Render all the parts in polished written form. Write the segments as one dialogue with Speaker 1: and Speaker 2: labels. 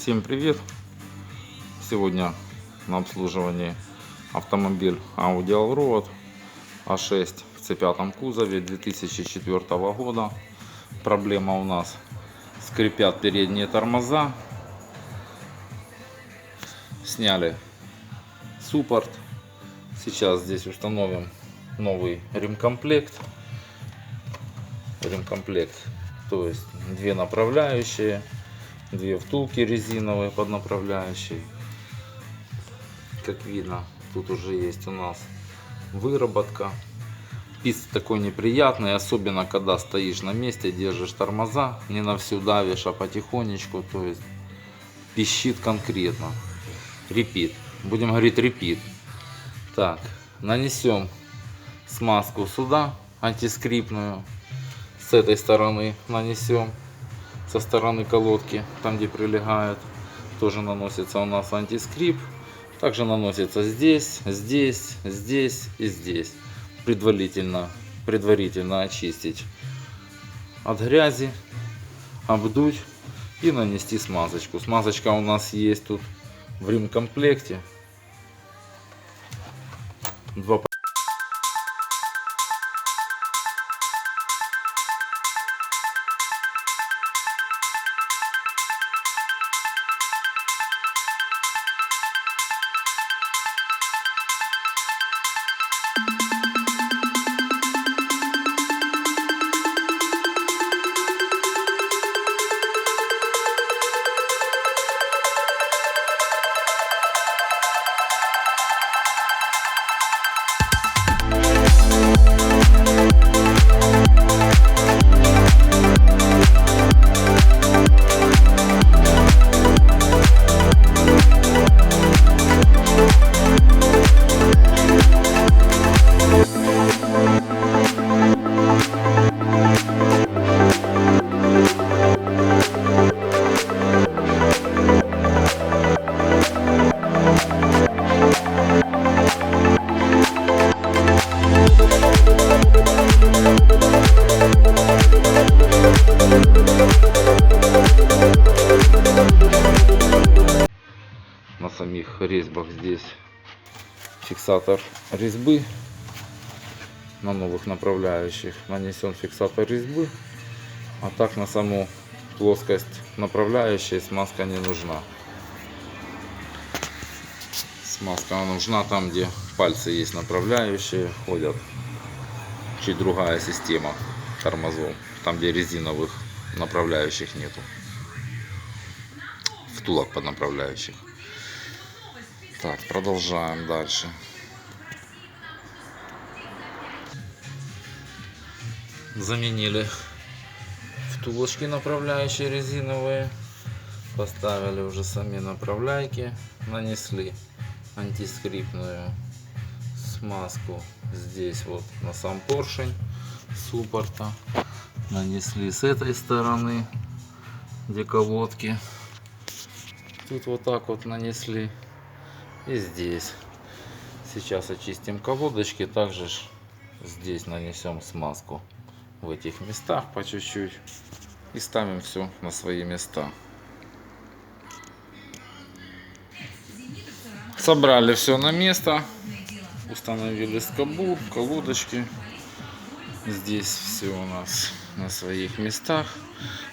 Speaker 1: Всем привет! Сегодня на обслуживании автомобиль Audi Allroad A6 в C5 кузове 2004 года. Проблема у нас: скрипят передние тормоза. Сняли суппорт. Сейчас здесь установим новый ремкомплект. То есть две направляющие, две втулки резиновые под направляющей. Как видно, тут уже есть у нас выработка. Писк такой неприятный, особенно когда стоишь на месте, держишь тормоза, не на всю давишь, а потихонечку, то есть пищит конкретно. Репит. Будем говорить репит. Так, нанесем смазку сюда, антискрипную. С этой стороны нанесем, со стороны колодки, там где прилегает, тоже наносится у нас антискрип. Также наносится здесь, здесь, здесь и здесь. Предварительно очистить от грязи, обдуть и нанести смазочку. Смазочка у нас есть тут в ремкомплекте. Два на самих резьбах здесь фиксатор резьбы. На новых направляющих нанесен фиксатор резьбы, а так на саму плоскость направляющей смазка не нужна. Смазка нужна там, где пальцы есть направляющие, ходят. Чуть другая система тормозов, там где резиновых направляющих нету, втулок под направляющих. Так, продолжаем дальше. Заменили втулочки направляющие резиновые, поставили уже сами направляйки, нанесли антискрипную смазку здесь вот на сам поршень суппорта, нанесли с этой стороны, где колодки, тут вот так вот нанесли, и здесь. Сейчас очистим колодочки, также здесь нанесем смазку в этих местах по чуть-чуть и ставим все на свои места. Собрали все на место, установили скобу, колодочки. Здесь все у нас на своих местах.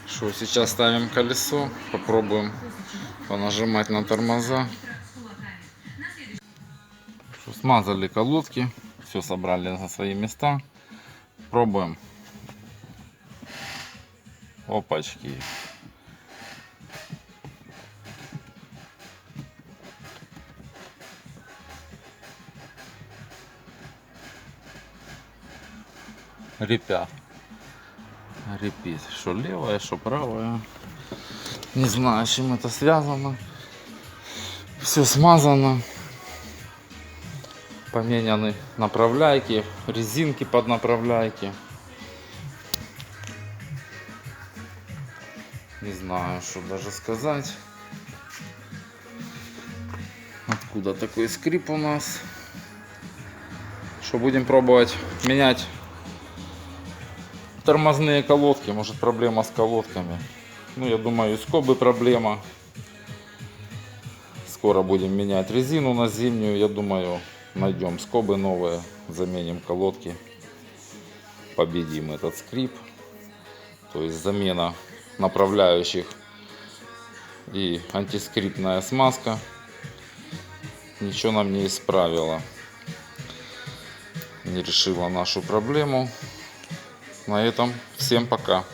Speaker 1: Что, сейчас ставим колесо, попробуем понажимать на тормоза. Что, смазали колодки, все собрали на свои места. Пробуем. Опачки. Репят. Репит. Что левая, что правая. Не знаю, с чем это связано. Все смазано. Поменяны направляйки, резинки под направляйки. Не знаю, что даже сказать. Откуда такой скрип у нас? Что, будем пробовать менять тормозные колодки. Может, проблема с колодками. Ну, я думаю, и скобы проблема. скоро будем менять резину на зимнюю. Я думаю, найдем скобы новые, заменим колодки, победим этот скрип. То есть замена направляющих и антискрипная смазка ничего нам не исправила, не решила нашу проблему. На этом всем пока.